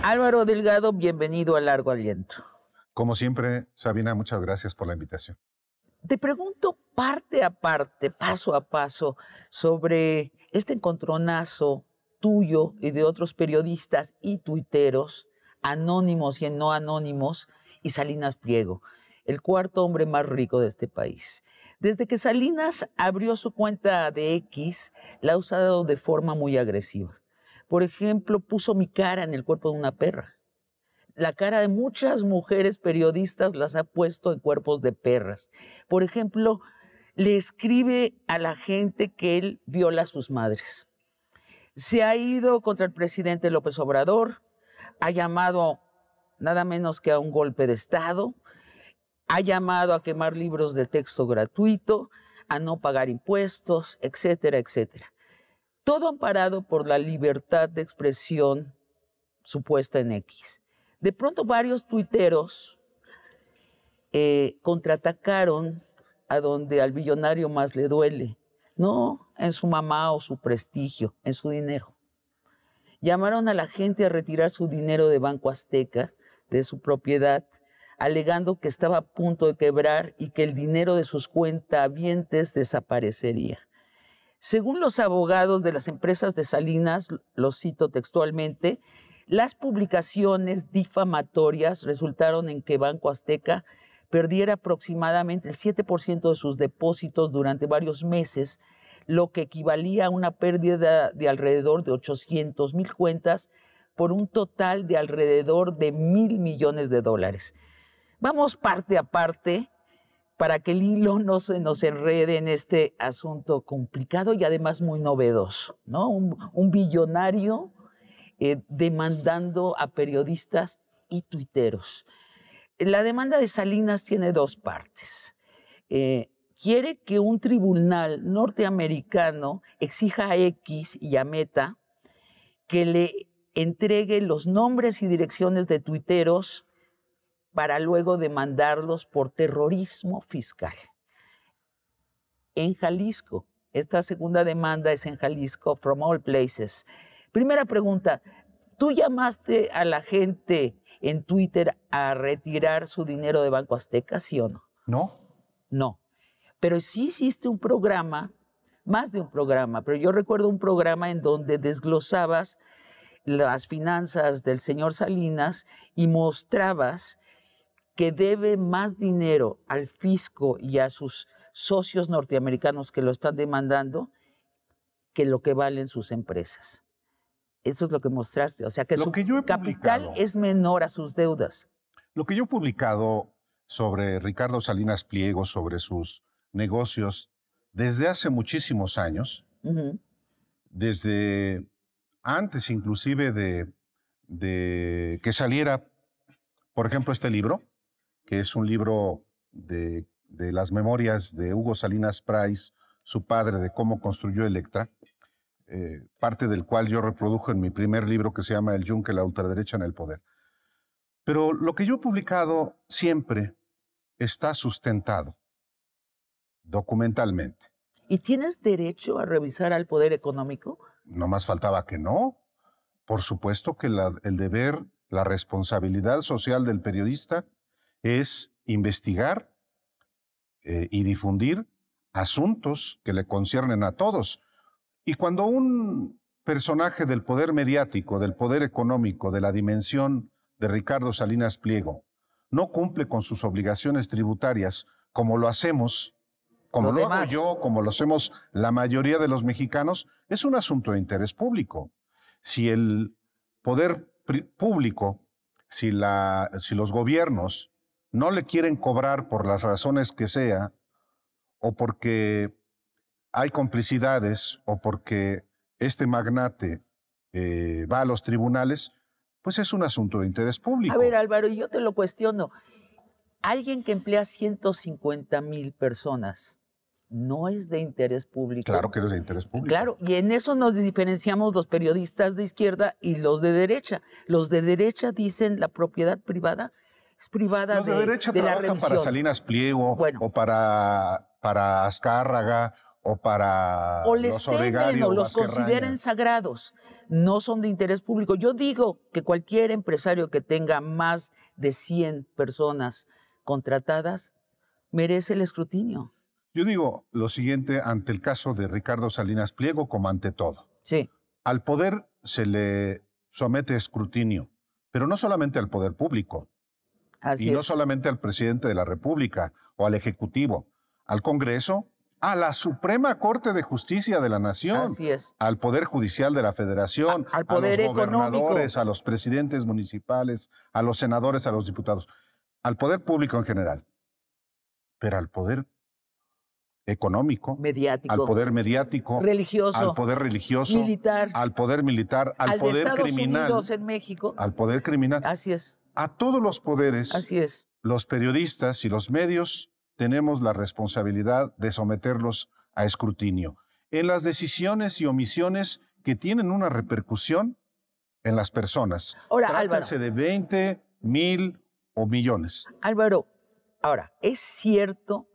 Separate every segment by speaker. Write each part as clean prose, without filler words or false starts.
Speaker 1: Álvaro Delgado, bienvenido a Largo Aliento.
Speaker 2: Como siempre, Sabina, muchas gracias por la invitación.
Speaker 1: Te pregunto parte a parte, paso a paso, sobre este encontronazo tuyo y de otros periodistas y tuiteros, anónimos y no anónimos, y Salinas Pliego, el cuarto hombre más rico de este país. Desde que Salinas abrió su cuenta de X, la ha usado de forma muy agresiva. Por ejemplo, puso mi cara en el cuerpo de una perra. La cara de muchas mujeres periodistas las ha puesto en cuerpos de perras. Por ejemplo, le escribe a la gente que él viola a sus madres. Se ha ido contra el presidente López Obrador, ha llamado nada menos que a un golpe de Estado, ha llamado a quemar libros de texto gratuito, a no pagar impuestos, etcétera, etcétera. Todo amparado por la libertad de expresión supuesta en X. De pronto varios tuiteros contraatacaron a donde al billonario más le duele, no en su mamá o su prestigio, en su dinero. Llamaron a la gente a retirar su dinero de Banco Azteca, de su propiedad, alegando que estaba a punto de quebrar y que el dinero de sus cuentahabientes desaparecería. Según los abogados de las empresas de Salinas, los cito textualmente, las publicaciones difamatorias resultaron en que Banco Azteca perdiera aproximadamente el 7% de sus depósitos durante varios meses, lo que equivalía a una pérdida de alrededor de 800,000 cuentas por un total de alrededor de $1,000 millones. Vamos parte a parte para que el hilo no se nos enrede en este asunto complicado y además muy novedoso, ¿no? Un billonario demandando a periodistas y tuiteros. La demanda de Salinas tiene dos partes. Quiere que un tribunal norteamericano exija a X y a Meta que le entregue los nombres y direcciones de tuiteros para luego demandarlos por terrorismo fiscal. En Jalisco, esta segunda demanda es en Jalisco, from all places. Primera pregunta, ¿tú llamaste a la gente en Twitter a retirar su dinero de Banco Azteca, sí o no?
Speaker 2: ¿No?
Speaker 1: No, pero sí hiciste un programa, más de un programa, pero yo recuerdo un programa en donde desglosabas las finanzas del señor Salinas y mostrabas que debe más dinero al fisco y a sus socios norteamericanos que lo están demandando que lo que valen sus empresas. Eso es lo que mostraste, o sea que su capital es menor a sus deudas.
Speaker 2: Lo que yo he publicado sobre Ricardo Salinas Pliego, sobre sus negocios, desde hace muchísimos años, desde antes inclusive de que saliera, por ejemplo, este libro, que es un libro de las memorias de Hugo Salinas Price, su padre, de cómo construyó Electra, parte del cual yo reprodujo en mi primer libro que se llama El Yunque, la ultraderecha en el poder. Pero lo que yo he publicado siempre está sustentado documentalmente.
Speaker 1: ¿Y tienes derecho a revisar al poder económico?
Speaker 2: No más faltaba que no. Por supuesto que el deber, la responsabilidad social del periodista es investigar y difundir asuntos que le conciernen a todos. Y cuando un personaje del poder mediático, del poder económico, de la dimensión de Ricardo Salinas Pliego, no cumple con sus obligaciones tributarias como lo hacemos, como lo hago yo, como lo hacemos la mayoría de los mexicanos, es un asunto de interés público. Si el poder público, si los gobiernos no le quieren cobrar por las razones que sea, o porque hay complicidades, o porque este magnate va a los tribunales, pues es un asunto de interés público.
Speaker 1: A ver, Álvaro, yo te lo cuestiono. Alguien que emplea 150,000 personas, ¿no es de interés público?
Speaker 2: Claro que es de interés público.
Speaker 1: Claro, y en eso nos diferenciamos los periodistas de izquierda y los de derecha. Los de derecha dicen la propiedad privada es privada
Speaker 2: los de derecha
Speaker 1: de la
Speaker 2: trabajan
Speaker 1: revisión.
Speaker 2: para Salinas Pliego, bueno, o para Azcárraga, o para
Speaker 1: o les
Speaker 2: los Oregario,
Speaker 1: o los consideren sagrados. no son de interés público. Yo digo que cualquier empresario que tenga más de 100 personas contratadas merece el escrutinio.
Speaker 2: Yo digo lo siguiente ante el caso de Ricardo Salinas Pliego, como ante todo.
Speaker 1: Sí.
Speaker 2: Al poder se le somete a escrutinio, pero no solamente al poder público,
Speaker 1: Así
Speaker 2: y no
Speaker 1: es.
Speaker 2: solamente al presidente de la República o al Ejecutivo, al Congreso, a la Suprema Corte de Justicia de la Nación,
Speaker 1: Así es.
Speaker 2: al Poder Judicial de la Federación,
Speaker 1: Al Poder
Speaker 2: a los
Speaker 1: Económico.
Speaker 2: gobernadores, a los presidentes municipales, a los senadores, a los diputados, al poder público en general, pero al poder económico,
Speaker 1: Mediático.
Speaker 2: al poder mediático,
Speaker 1: religioso.
Speaker 2: al poder religioso,
Speaker 1: militar.
Speaker 2: al poder militar, al poder
Speaker 1: de Estados
Speaker 2: criminal,
Speaker 1: Unidos en México.
Speaker 2: al poder criminal,
Speaker 1: Así es.
Speaker 2: a todos los poderes.
Speaker 1: Así es.
Speaker 2: Los periodistas y los medios tenemos la responsabilidad de someterlos a escrutinio en las decisiones y omisiones que tienen una repercusión en las personas.
Speaker 1: Ahora,
Speaker 2: Trátese de 20, 1000 o millones.
Speaker 1: Álvaro, ahora, ¿es cierto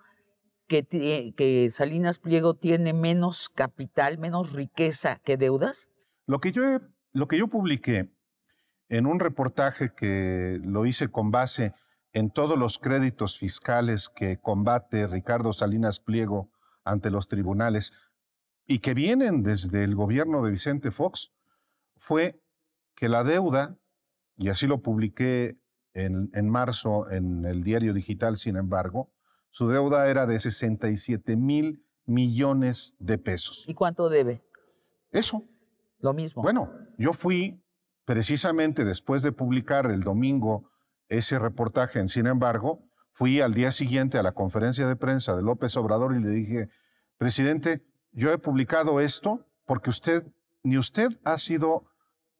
Speaker 1: que Salinas Pliego tiene menos capital, menos riqueza que deudas?
Speaker 2: Lo que yo publiqué en un reportaje que lo hice con base en todos los créditos fiscales que combate Ricardo Salinas Pliego ante los tribunales y que vienen desde el gobierno de Vicente Fox, fue que la deuda, y así lo publiqué en marzo en el diario digital, sin embargo, su deuda era de 67,000 millones de pesos.
Speaker 1: ¿Y cuánto debe?
Speaker 2: Eso.
Speaker 1: Lo mismo.
Speaker 2: Bueno, yo fui precisamente después de publicar el domingo ese reportaje en Sin embargo, fui al día siguiente a la conferencia de prensa de López Obrador y le dije, presidente, yo he publicado esto porque ni usted ha sido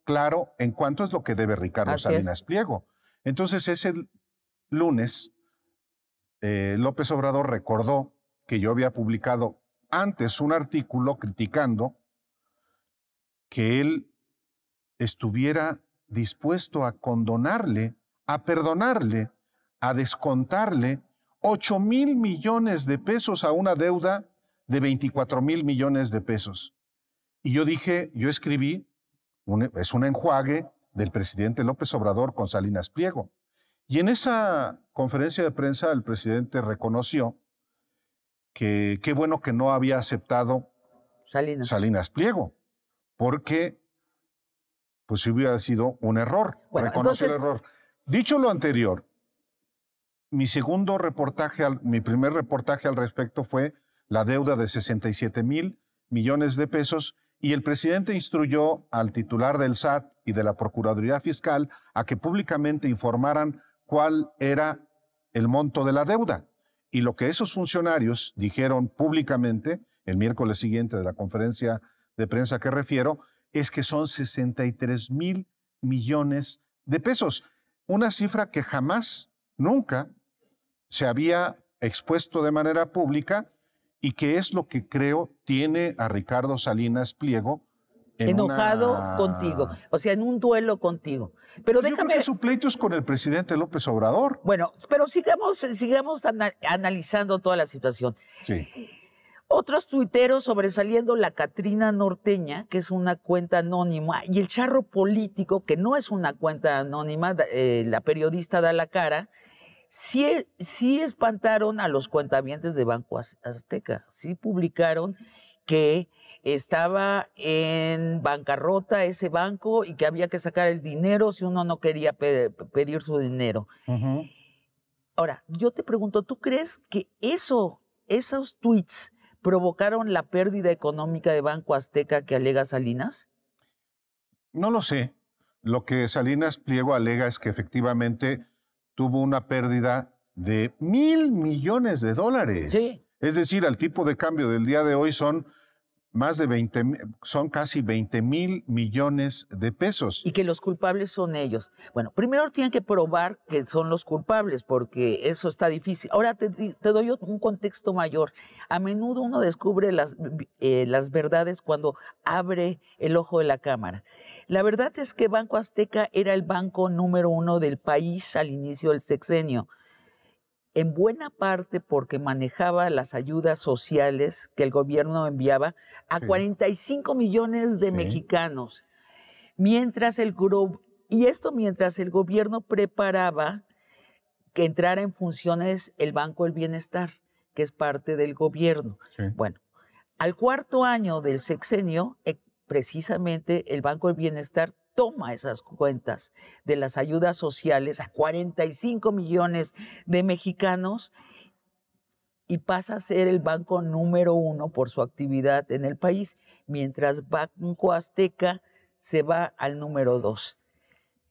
Speaker 2: claro en cuánto es lo que debe Ricardo Salinas Pliego. Entonces ese lunes, López Obrador recordó que yo había publicado antes un artículo criticando que él estuviera dispuesto a condonarle, a perdonarle, a descontarle 8,000 millones de pesos a una deuda de 24,000 millones de pesos. Y yo escribí, es un enjuague del presidente López Obrador con Salinas Pliego. Y en esa conferencia de prensa el presidente reconoció que qué bueno que no había aceptado Salinas Pliego, porque pues hubiera sido un error, reconocer el error. Dicho lo anterior, mi primer reportaje al respecto fue la deuda de 67,000 millones de pesos y el presidente instruyó al titular del SAT y de la Procuraduría Fiscal a que públicamente informaran cuál era el monto de la deuda. Y lo que esos funcionarios dijeron públicamente el miércoles siguiente de la conferencia de prensa que refiero es que son 63,000 millones de pesos. Una cifra que jamás, nunca, se había expuesto de manera pública y que es lo que creo tiene a Ricardo Salinas Pliego
Speaker 1: enojado contigo, o sea, en un duelo contigo. Pero
Speaker 2: pues déjame... Yo creo que su pleito es con el presidente López Obrador.
Speaker 1: Bueno, pero sigamos analizando toda la situación.
Speaker 2: Sí.
Speaker 1: Otros tuiteros sobresaliendo la Catrina Norteña, que es una cuenta anónima, y el Charro Político, que no es una cuenta anónima, la periodista da la cara, sí espantaron a los cuentavientes de Banco Azteca. Sí publicaron que estaba en bancarrota ese banco y que había que sacar el dinero si uno no quería pedir su dinero.
Speaker 2: Uh-huh.
Speaker 1: Ahora, yo te pregunto, ¿tú crees que esos tweets provocaron la pérdida económica de Banco Azteca que alega Salinas?
Speaker 2: No lo sé. Lo que Salinas Pliego alega es que efectivamente tuvo una pérdida de 1,000 millones de dólares.
Speaker 1: Sí.
Speaker 2: Es decir, al tipo de cambio del día de hoy son casi 20,000 millones de pesos.
Speaker 1: Y que los culpables son ellos. Bueno, primero tienen que probar que son los culpables, porque eso está difícil. Ahora te doy un contexto mayor. A menudo uno descubre las verdades cuando abre el ojo de la cámara. La verdad es que Banco Azteca era el banco número 1 del país al inicio del sexenio. En buena parte porque manejaba las ayudas sociales que el gobierno enviaba a 45 millones de mexicanos. Mientras el gobierno preparaba que entrara en funciones el Banco del Bienestar, que es parte del gobierno.
Speaker 2: Sí.
Speaker 1: Bueno, al cuarto año del sexenio, precisamente el Banco del Bienestar toma esas cuentas de las ayudas sociales a 45 millones de mexicanos y pasa a ser el banco número 1 por su actividad en el país, mientras Banco Azteca se va al número 2.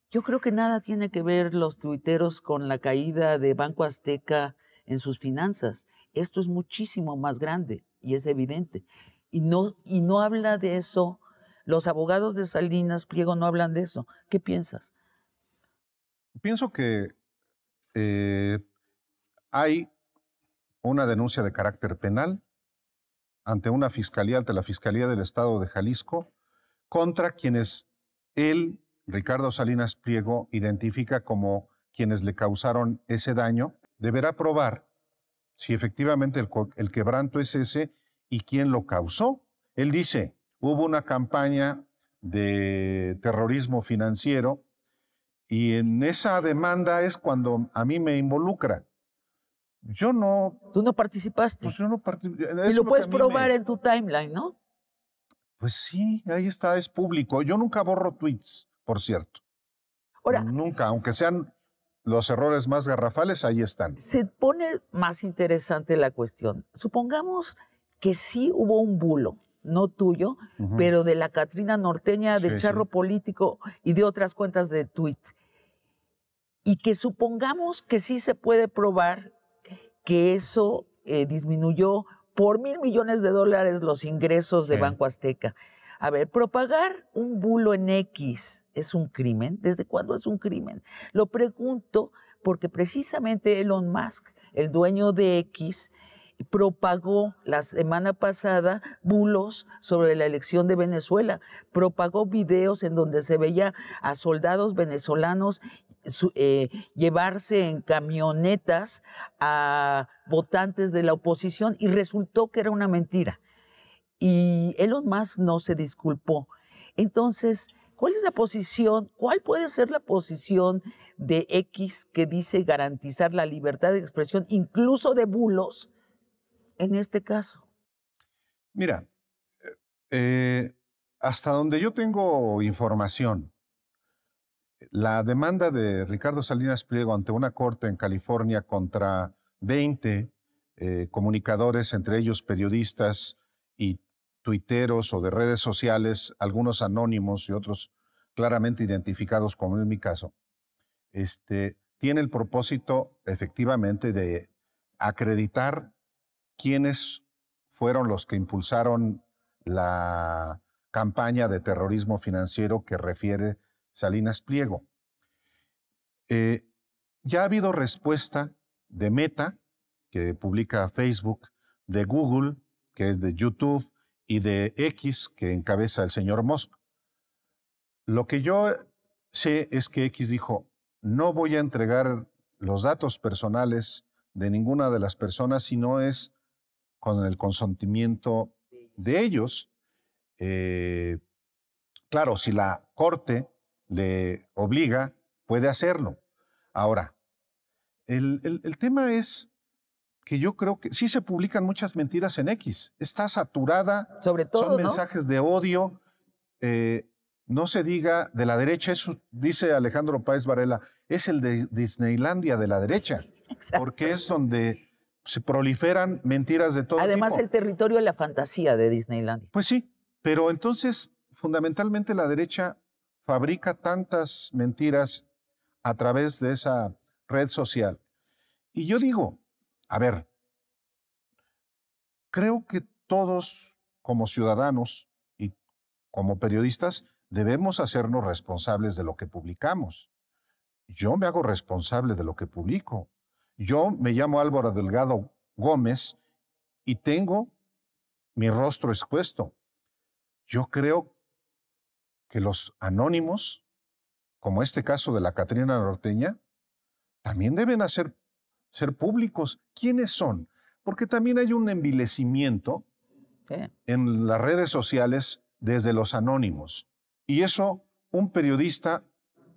Speaker 1: Yo creo que nada tiene que ver los tuiteros con la caída de Banco Azteca en sus finanzas. Esto es muchísimo más grande y es evidente. Y no habla de eso. Los abogados de Salinas Pliego no hablan de eso. ¿Qué piensas?
Speaker 2: Pienso que hay una denuncia de carácter penal ante una fiscalía, ante la Fiscalía del Estado de Jalisco, contra quienes Ricardo Salinas Pliego, identifica como quienes le causaron ese daño. Deberá probar si efectivamente el quebranto es ese y quién lo causó. Él dice, hubo una campaña de terrorismo financiero y en esa demanda es cuando a mí me involucra. Yo no...
Speaker 1: Tú no participaste.
Speaker 2: Pues yo no participé.
Speaker 1: Y lo puedes probar en tu timeline, ¿no?
Speaker 2: Pues sí, ahí está, es público. Yo nunca borro tweets, por cierto.
Speaker 1: Ahora,
Speaker 2: nunca, aunque sean los errores más garrafales, ahí están.
Speaker 1: Se pone más interesante la cuestión. Supongamos que sí hubo un bulo, no tuyo, pero de la Catrina Norteña, del Charro Político y de otras cuentas de tweet. Y que supongamos que sí se puede probar que eso disminuyó por $1,000 millones los ingresos de Banco Azteca. A ver, propagar un bulo en X es un crimen. ¿Desde cuándo es un crimen? Lo pregunto porque precisamente Elon Musk, el dueño de X, propagó la semana pasada bulos sobre la elección de Venezuela. Propagó videos en donde se veía a soldados venezolanos llevarse en camionetas a votantes de la oposición y resultó que era una mentira. Y Elon Musk no se disculpó. Entonces, ¿cuál es la posición? ¿Cuál puede ser la posición de X que dice garantizar la libertad de expresión, incluso de bulos, en este caso?
Speaker 2: Mira, hasta donde yo tengo información, la demanda de Ricardo Salinas Pliego ante una corte en California contra 20 comunicadores, entre ellos periodistas y tuiteros o de redes sociales, algunos anónimos y otros claramente identificados, como en mi caso, tiene el propósito efectivamente de acreditar quiénes fueron los que impulsaron la campaña de terrorismo financiero que refiere Salinas Pliego. Ya ha habido respuesta de Meta, que publica Facebook, de Google, que es de YouTube, y de X, que encabeza el señor Musk. Lo que yo sé es que X dijo, no voy a entregar los datos personales de ninguna de las personas si no es con el consentimiento de ellos. Claro, si la corte le obliga, puede hacerlo. Ahora, el tema es que yo creo que sí se publican muchas mentiras en X. Está saturada,
Speaker 1: sobre todo,
Speaker 2: son mensajes de odio. No se diga de la derecha, eso dice Alejandro Páez Varela, es el de Disneylandia de la derecha, porque es donde se proliferan mentiras de todo tipo.
Speaker 1: Además, el territorio de la fantasía de Disneylandia.
Speaker 2: Pues sí, pero entonces, fundamentalmente la derecha fabrica tantas mentiras a través de esa red social. Y yo digo, a ver, creo que todos como ciudadanos y como periodistas debemos hacernos responsables de lo que publicamos. Yo me hago responsable de lo que publico. Yo me llamo Álvaro Delgado Gómez y tengo mi rostro expuesto. Yo creo que los anónimos, como este caso de la Catrina Norteña, también deben ser públicos. ¿Quiénes son? Porque también hay un envilecimiento en las redes sociales desde los anónimos. Y eso un periodista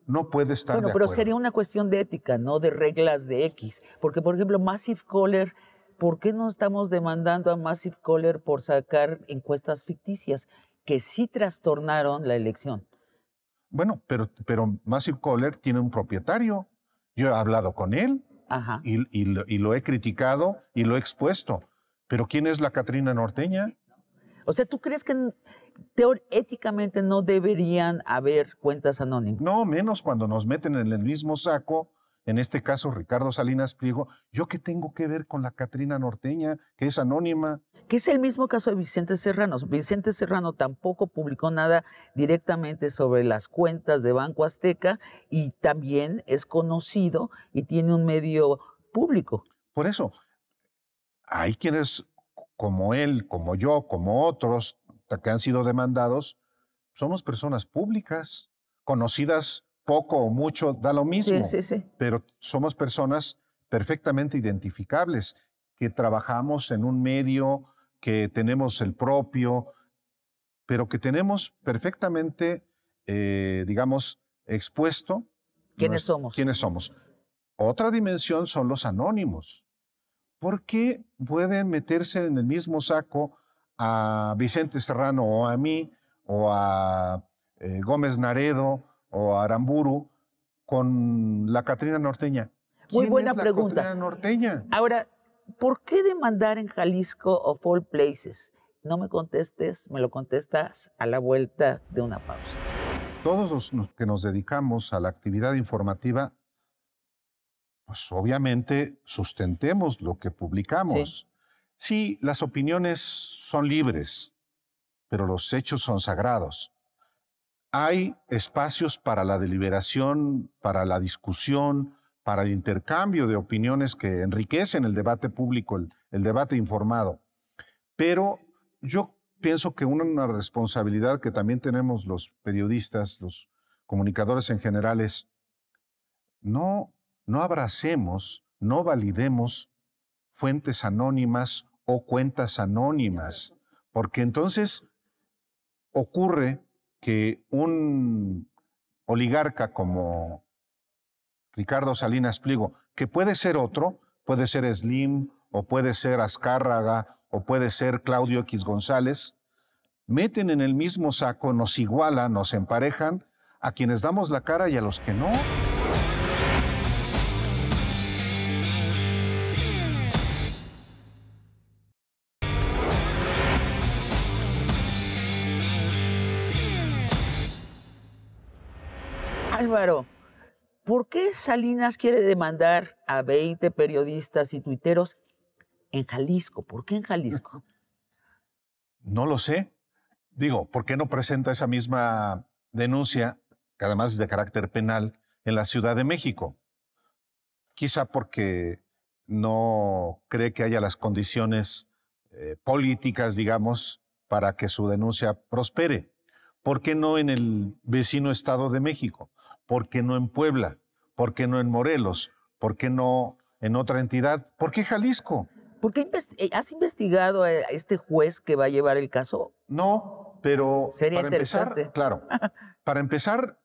Speaker 2: no puede estar
Speaker 1: Bueno,
Speaker 2: de
Speaker 1: pero
Speaker 2: acuerdo.
Speaker 1: sería una cuestión de ética, no de reglas de X. Porque, por ejemplo, Massive Caller, ¿por qué no estamos demandando a Massive Caller por sacar encuestas ficticias que sí trastornaron la elección?
Speaker 2: Bueno, pero Massive Caller tiene un propietario. Yo he hablado con él
Speaker 1: Ajá.
Speaker 2: y lo he criticado y lo he expuesto. Pero ¿quién es la Catrina Norteña?
Speaker 1: O sea, ¿tú crees que éticamente no deberían haber cuentas anónimas?
Speaker 2: No, menos cuando nos meten en el mismo saco, en este caso Ricardo Salinas Pliego. ¿Yo qué tengo que ver con la Catrina Norteña, que es anónima?
Speaker 1: Que es el mismo caso de Vicente Serrano. Vicente Serrano tampoco publicó nada directamente sobre las cuentas de Banco Azteca y también es conocido y tiene un medio público.
Speaker 2: Por eso, hay quienes como él, como yo, como otros que han sido demandados, somos personas públicas, conocidas poco o mucho, da lo mismo,
Speaker 1: Sí.
Speaker 2: pero somos personas perfectamente identificables, que trabajamos en un medio, que tenemos el propio, pero que tenemos perfectamente, digamos, expuesto
Speaker 1: ¿Quiénes somos?
Speaker 2: quiénes somos. Otra dimensión son los anónimos. ¿Por qué pueden meterse en el mismo saco a Vicente Serrano o a mí o a Gómez Naredo o a Aramburu con la Catrina Norteña?
Speaker 1: Muy
Speaker 2: ¿Quién
Speaker 1: buena
Speaker 2: es la
Speaker 1: pregunta.
Speaker 2: Catrina Norteña?
Speaker 1: Ahora, ¿por qué demandar en Jalisco of all places? No me contestes, me lo contestas a la vuelta de una pausa.
Speaker 2: Todos los que nos dedicamos a la actividad informativa, pues obviamente sustentemos lo que publicamos. Sí, las opiniones son libres, pero los hechos son sagrados. Hay espacios para la deliberación, para la discusión, para el intercambio de opiniones que enriquecen el debate público, el debate informado. Pero yo pienso que una responsabilidad que también tenemos los periodistas, los comunicadores en general, es no abracemos, no validemos fuentes anónimas o cuentas anónimas, porque entonces ocurre que un oligarca como Ricardo Salinas Pliego, que puede ser otro, puede ser Slim, o puede ser Azcárraga, o puede ser Claudio X González, meten en el mismo saco, nos igualan, nos emparejan a quienes damos la cara y a los que no.
Speaker 1: Álvaro, ¿por qué Salinas quiere demandar a 20 periodistas y tuiteros en Jalisco? ¿Por qué en Jalisco?
Speaker 2: No lo sé. Digo, ¿por qué no presenta esa misma denuncia, que además es de carácter penal, en la Ciudad de México? Quizá porque no cree que haya las condiciones políticas, digamos, para que su denuncia prospere. ¿Por qué no en el vecino Estado de México? ¿Por qué no en Puebla? ¿Por qué no en Morelos? ¿Por qué no en otra entidad? ¿Por qué Jalisco?
Speaker 1: ¿Por qué has investigado a este juez que va a llevar el caso?
Speaker 2: No, pero
Speaker 1: Sería
Speaker 2: para
Speaker 1: interesante.
Speaker 2: empezar, claro, para empezar,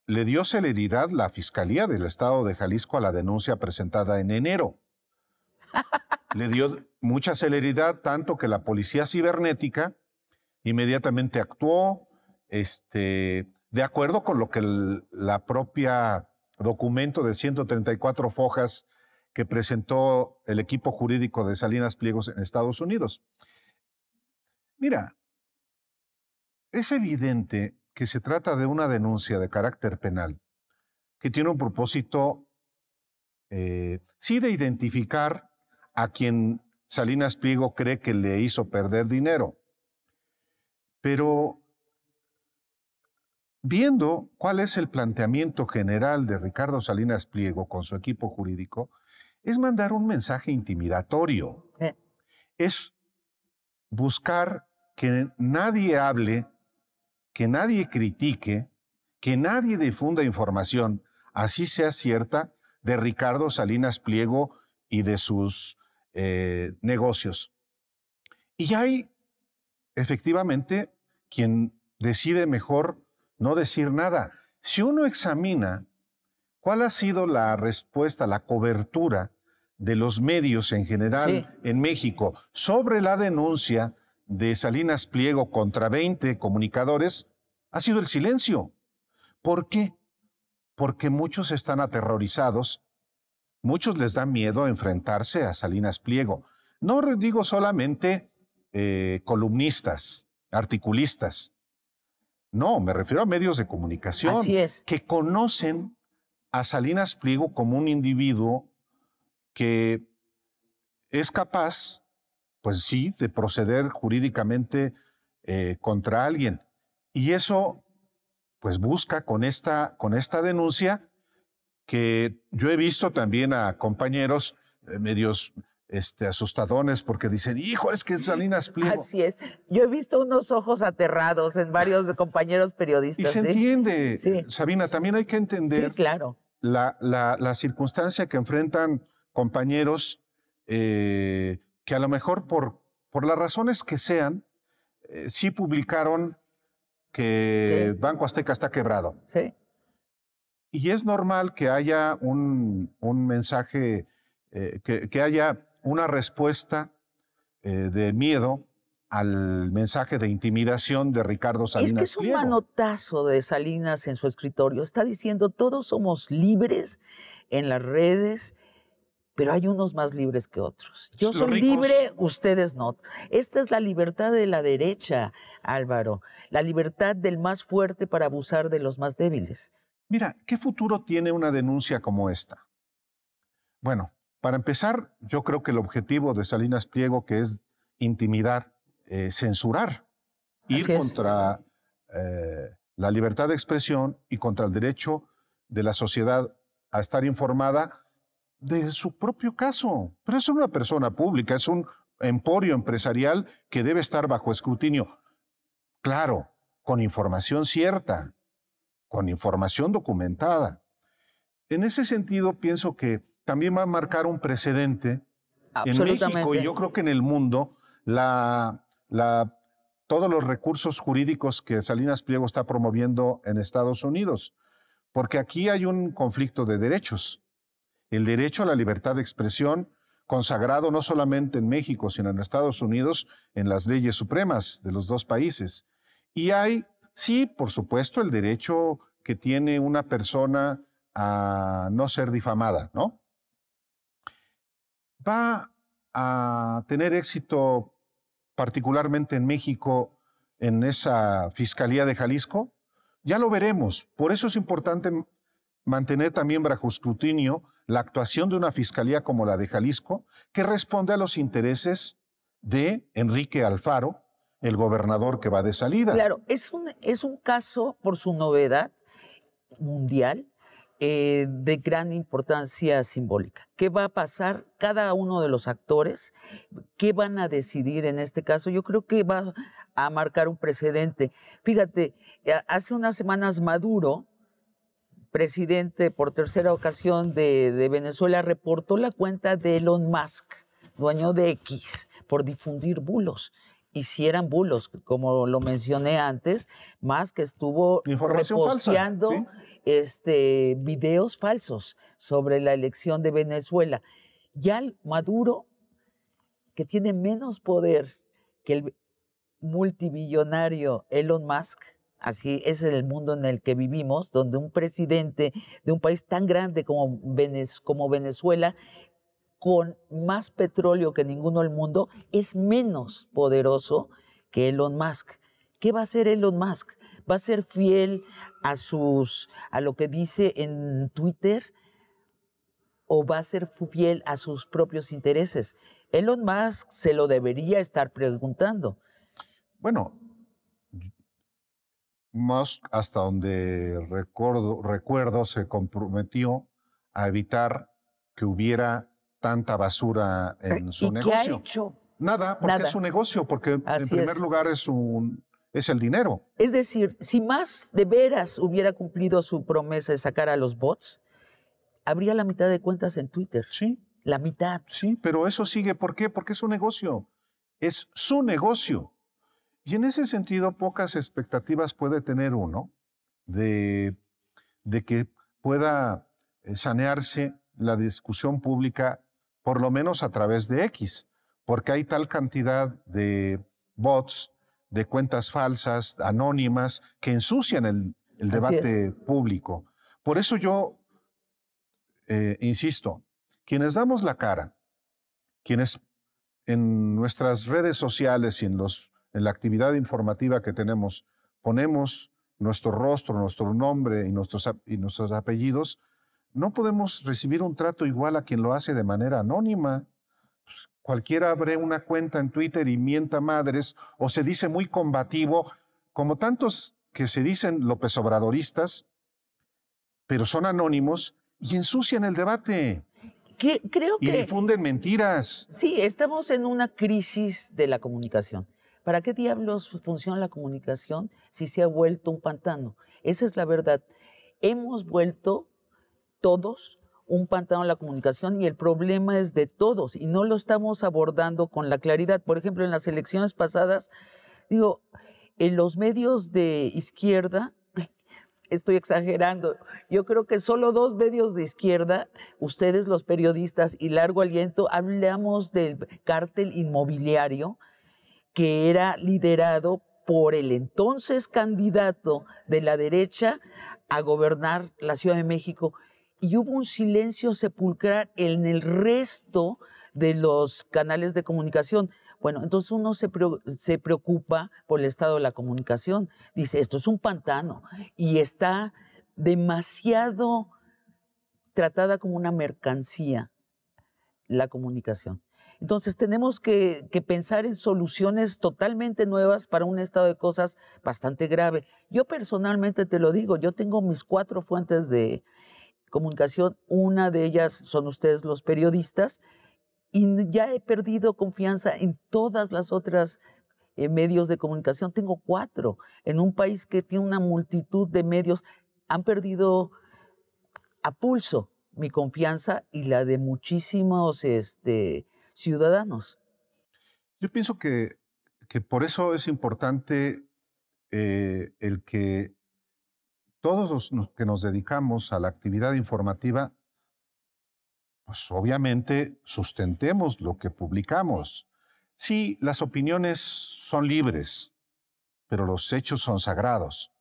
Speaker 2: le dio celeridad la Fiscalía del Estado de Jalisco a la denuncia presentada en enero. Le dio mucha celeridad, tanto que la Policía Cibernética inmediatamente actuó, de acuerdo con lo que la propia documento de 134 fojas que presentó el equipo jurídico de Salinas Pliego en Estados Unidos. Mira, es evidente que se trata de una denuncia de carácter penal que tiene un propósito, sí, de identificar a quien Salinas Pliego cree que le hizo perder dinero. Pero viendo cuál es el planteamiento general de Ricardo Salinas Pliego con su equipo jurídico, es mandar un mensaje intimidatorio. Es buscar que nadie hable, que nadie critique, que nadie difunda información, así sea cierta, de Ricardo Salinas Pliego y de sus negocios. Y hay efectivamente quien decide mejor no decir nada. Si uno examina cuál ha sido la respuesta, la cobertura de los medios en general en México sobre la denuncia de Salinas Pliego contra 20 comunicadores, ha sido el silencio. ¿Por qué? Porque muchos están aterrorizados, muchos les da miedo enfrentarse a Salinas Pliego. No digo solamente columnistas, articulistas. No, me refiero a medios de comunicación que conocen a Salinas Pliego como un individuo que es capaz, pues sí, de proceder jurídicamente contra alguien. Y eso, pues busca con esta denuncia, que yo he visto también a compañeros medios asustadones porque dicen, hijo, es que es Salinas Pliego.
Speaker 1: Así es. Yo he visto unos ojos aterrados en varios compañeros periodistas.
Speaker 2: Y se entiende, Sabina, también hay que entender
Speaker 1: claro.
Speaker 2: la circunstancia que enfrentan compañeros que a lo mejor por las razones que sean, sí publicaron que Banco Azteca está quebrado.
Speaker 1: Sí.
Speaker 2: Y es normal que haya un mensaje, que haya una respuesta de miedo al mensaje de intimidación de Ricardo Salinas Pliego.
Speaker 1: Es que es un manotazo de Salinas en su escritorio. Está diciendo, todos somos libres en las redes, pero hay unos más libres que otros. Yo soy libre, ustedes no. Esta es la libertad de la derecha, Álvaro. La libertad del más fuerte para abusar de los más débiles.
Speaker 2: Mira, ¿qué futuro tiene una denuncia como esta? Bueno, para empezar, yo creo que el objetivo de Salinas Pliego, que es intimidar, censurar, ir contra la libertad de expresión y contra el derecho de la sociedad a estar informada de su propio caso. Pero es una persona pública, es un emporio empresarial que debe estar bajo escrutinio. Claro, con información cierta, con información documentada. En ese sentido, pienso que también va a marcar un precedente en México y yo creo que en el mundo. Todos los recursos jurídicos que Salinas Pliego está promoviendo en Estados Unidos, porque aquí hay un conflicto de derechos. El derecho a la libertad de expresión, consagrado no solamente en México, sino en Estados Unidos, en las leyes supremas de los dos países. Y hay, sí, por supuesto, el derecho que tiene una persona a no ser difamada, ¿no? Va a tener éxito particularmente en México, en esa Fiscalía de Jalisco, ya lo veremos. Por eso es importante mantener también bajo escrutinio la actuación de una fiscalía como la de Jalisco, que responde a los intereses de Enrique Alfaro, el gobernador que va de salida.
Speaker 1: Claro, es un caso por su novedad mundial, de gran importancia simbólica. ¿Qué va a pasar cada uno de los actores? ¿Qué van a decidir en este caso? Yo creo que va a marcar un precedente. Fíjate, hace unas semanas Maduro, presidente por tercera ocasión de Venezuela, reportó la cuenta de Elon Musk, dueño de X, por difundir bulos. Y si eran bulos, como lo mencioné antes, Musk estuvo reposteando videos falsos sobre la elección de Venezuela. Ya Maduro, que tiene menos poder que el multibillonario Elon Musk, así es el mundo en el que vivimos, donde un presidente de un país tan grande como Venezuela, con más petróleo que ninguno del mundo, es menos poderoso que Elon Musk. ¿Qué va a hacer Elon Musk? ¿Va a ser fiel a lo que dice en Twitter o va a ser fiel a sus propios intereses? Elon Musk se lo debería estar preguntando.
Speaker 2: Bueno, Musk, hasta donde recuerdo, se comprometió a evitar que hubiera tanta basura en su negocio.
Speaker 1: ¿Qué ha hecho?
Speaker 2: Nada, porque es su negocio, porque en primer lugar es el dinero.
Speaker 1: Es decir, si más de veras hubiera cumplido su promesa de sacar a los bots, habría la mitad de cuentas en Twitter.
Speaker 2: Sí.
Speaker 1: La mitad.
Speaker 2: Sí, pero eso sigue. ¿Por qué? Porque es su negocio. Es su negocio. Y en ese sentido, pocas expectativas puede tener uno de, de que pueda sanearse la discusión pública, por lo menos a través de X, porque hay tal cantidad de bots, de cuentas falsas, anónimas, que ensucian el debate público. Por eso yo insisto, quienes damos la cara, quienes en nuestras redes sociales y en la actividad informativa que tenemos ponemos nuestro rostro, nuestro nombre y nuestros apellidos, no podemos recibir un trato igual a quien lo hace de manera anónima. Pues, cualquiera abre una cuenta en Twitter y mienta madres o se dice muy combativo, como tantos que se dicen López Obradoristas, pero son anónimos y ensucian el debate.
Speaker 1: Creo que...
Speaker 2: Y difunden mentiras.
Speaker 1: Sí, estamos en una crisis de la comunicación. ¿Para qué diablos funciona la comunicación si se ha vuelto un pantano? Esa es la verdad. Hemos vuelto todos un pantano en la comunicación y el problema es de todos y no lo estamos abordando con la claridad. Por ejemplo, en las elecciones pasadas, digo, en los medios de izquierda, estoy exagerando, yo creo que solo 2 medios de izquierda, ustedes los periodistas y Largo Aliento, hablamos del cártel inmobiliario que era liderado por el entonces candidato de la derecha a gobernar la Ciudad de México, y hubo un silencio sepulcral en el resto de los canales de comunicación. Bueno, entonces uno se preocupa por el estado de la comunicación. Dice, esto es un pantano y está demasiado tratada como una mercancía la comunicación. Entonces tenemos que pensar en soluciones totalmente nuevas para un estado de cosas bastante grave. Yo personalmente te lo digo, yo tengo mis 4 fuentes de comunicación, una de ellas son ustedes los periodistas, y ya he perdido confianza en todas las otras medios de comunicación. Tengo 4 en un país que tiene una multitud de medios. Han perdido a pulso mi confianza y la de muchísimos ciudadanos.
Speaker 2: Yo pienso que por eso es importante el que todos los que nos dedicamos a la actividad informativa, pues obviamente sustentemos lo que publicamos. Sí, las opiniones son libres, pero los hechos son sagrados.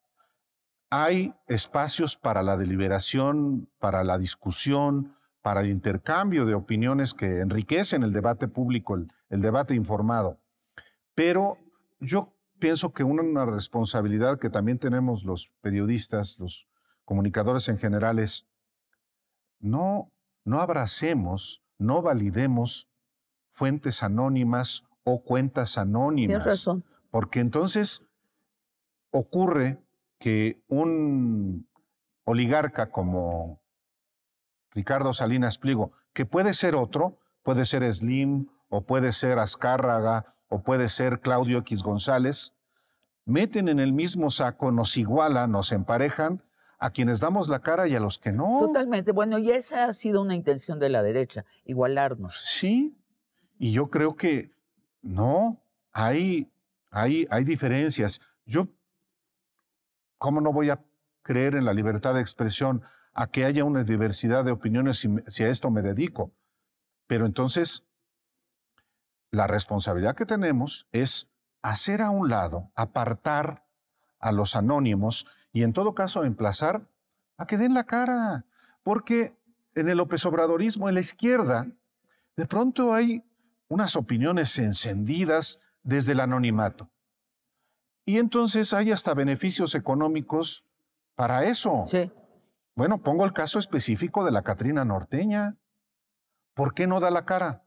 Speaker 2: Hay espacios para la deliberación, para la discusión, para el intercambio de opiniones que enriquecen el debate público, el debate informado. Pero yo pienso que una responsabilidad que también tenemos los periodistas, los comunicadores en general, es no abracemos, no validemos fuentes anónimas o cuentas anónimas.
Speaker 1: Tienes razón.
Speaker 2: Porque entonces ocurre que un oligarca como Ricardo Salinas Pliego, que puede ser otro, puede ser Slim, o puede ser Azcárraga, o puede ser Claudio X González, meten en el mismo saco, nos igualan, nos emparejan a quienes damos la cara y a los que no.
Speaker 1: Totalmente. Bueno, y esa ha sido una intención de la derecha, igualarnos.
Speaker 2: Sí, y yo creo que no, hay diferencias. Yo, ¿cómo no voy a creer en la libertad de expresión a que haya una diversidad de opiniones si a esto me dedico? Pero entonces, la responsabilidad que tenemos es hacer a un lado, apartar a los anónimos y en todo caso emplazar a que den la cara. Porque en el López Obradorismo, en la izquierda, de pronto hay unas opiniones encendidas desde el anonimato. Y entonces hay hasta beneficios económicos para eso.
Speaker 1: Sí.
Speaker 2: Bueno, pongo el caso específico de la Catrina Norteña. ¿Por qué no da la cara?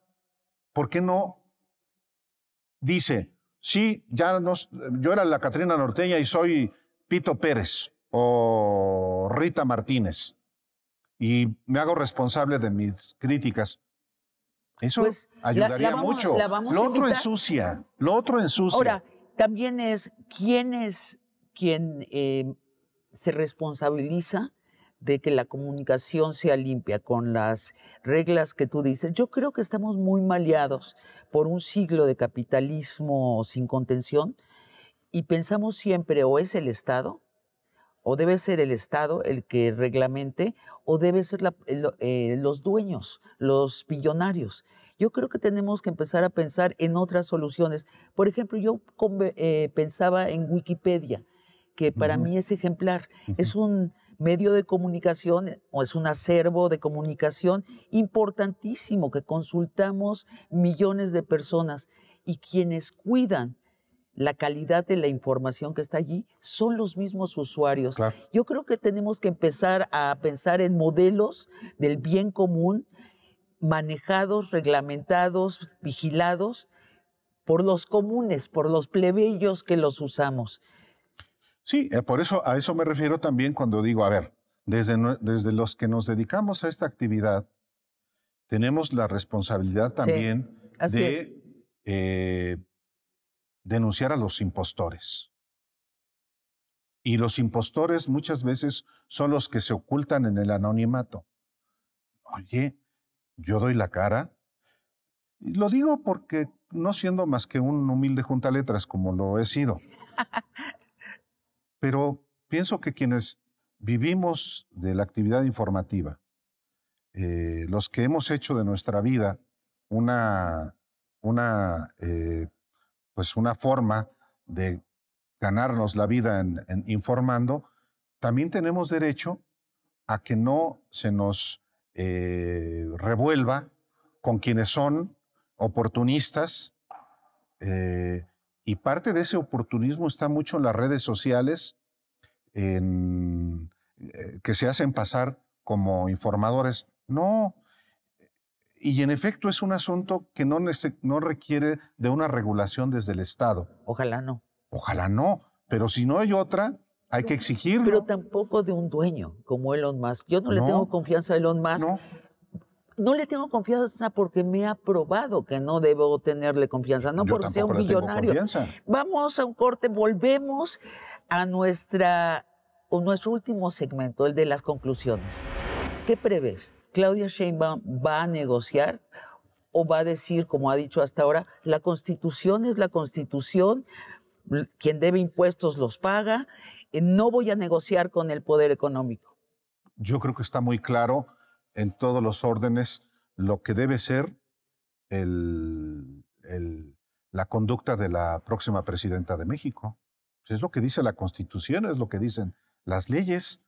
Speaker 2: ¿Por qué no dice, sí, yo era la Catrina Norteña y soy Pito Pérez o Rita Martínez y me hago responsable de mis críticas? Eso pues, ayudaría mucho. Lo otro ensucia,
Speaker 1: Ahora, también es quién se responsabiliza de que la comunicación sea limpia con las reglas que tú dices. Yo creo que estamos muy maleados por un siglo de capitalismo sin contención y pensamos siempre o es el Estado o debe ser el Estado el que reglamente, o debe ser los dueños, los billonarios. Yo creo que tenemos que empezar a pensar en otras soluciones. Por ejemplo, yo pensaba en Wikipedia, que para
Speaker 2: Ujú,
Speaker 1: mí es ejemplar.
Speaker 2: ujú.
Speaker 1: Es un medio de comunicación o es un acervo de comunicación importantísimo que consultamos millones de personas, y quienes cuidan la calidad de la información que está allí son los mismos usuarios.
Speaker 2: Claro.
Speaker 1: Yo creo que tenemos que empezar a pensar en modelos del bien común, manejados, reglamentados, vigilados por los comunes, por los plebeyos que los usamos.
Speaker 2: Sí, por eso a eso me refiero también cuando digo, a ver, desde los que nos dedicamos a esta actividad, tenemos la responsabilidad
Speaker 1: Sí,
Speaker 2: también
Speaker 1: así es.
Speaker 2: de denunciar a los impostores. Y los impostores muchas veces son los que se ocultan en el anonimato. Oye, yo doy la cara. Y lo digo porque no siendo más que un humilde juntaletras como lo he sido, pero pienso que quienes vivimos de la actividad informativa, los que hemos hecho de nuestra vida una, una pues una forma de ganarnos la vida en informando, también tenemos derecho a que no se nos revuelva con quienes son oportunistas, eh, y parte de ese oportunismo está mucho en las redes sociales, que se hacen pasar como informadores. No, y en efecto es un asunto que no requiere de una regulación desde el Estado.
Speaker 1: Ojalá no.
Speaker 2: Ojalá no, pero si no hay otra, hay que
Speaker 1: Pero
Speaker 2: exigirlo.
Speaker 1: tampoco de un dueño como Elon Musk. Yo no le tengo
Speaker 2: No,
Speaker 1: confianza a Elon Musk.
Speaker 2: no,
Speaker 1: No le tengo confianza porque me ha probado que no debo tenerle confianza, no
Speaker 2: yo
Speaker 1: porque sea
Speaker 2: tampoco
Speaker 1: un
Speaker 2: le tengo
Speaker 1: billonario.
Speaker 2: confianza.
Speaker 1: Vamos a un corte, volvemos a nuestro último segmento, el de las conclusiones. ¿Qué prevés? ¿Claudia Sheinbaum va a negociar o va a decir, como ha dicho hasta ahora, la Constitución es la Constitución, quien debe impuestos los paga, no voy a negociar con el poder económico?
Speaker 2: Yo creo que está muy claro en todos los órdenes lo que debe ser la conducta de la próxima presidenta de México. Pues es lo que dice la Constitución, es lo que dicen las leyes.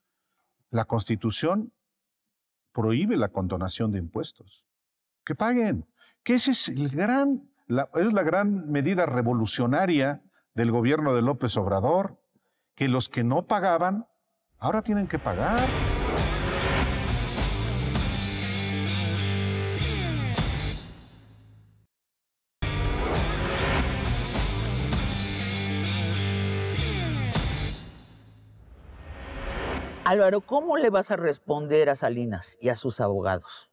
Speaker 2: La Constitución prohíbe la condonación de impuestos. Que paguen. Que ese es es la gran medida revolucionaria del gobierno de López Obrador, que los que no pagaban ahora tienen que pagar.
Speaker 1: Álvaro, ¿cómo le vas a responder a Salinas y a sus abogados?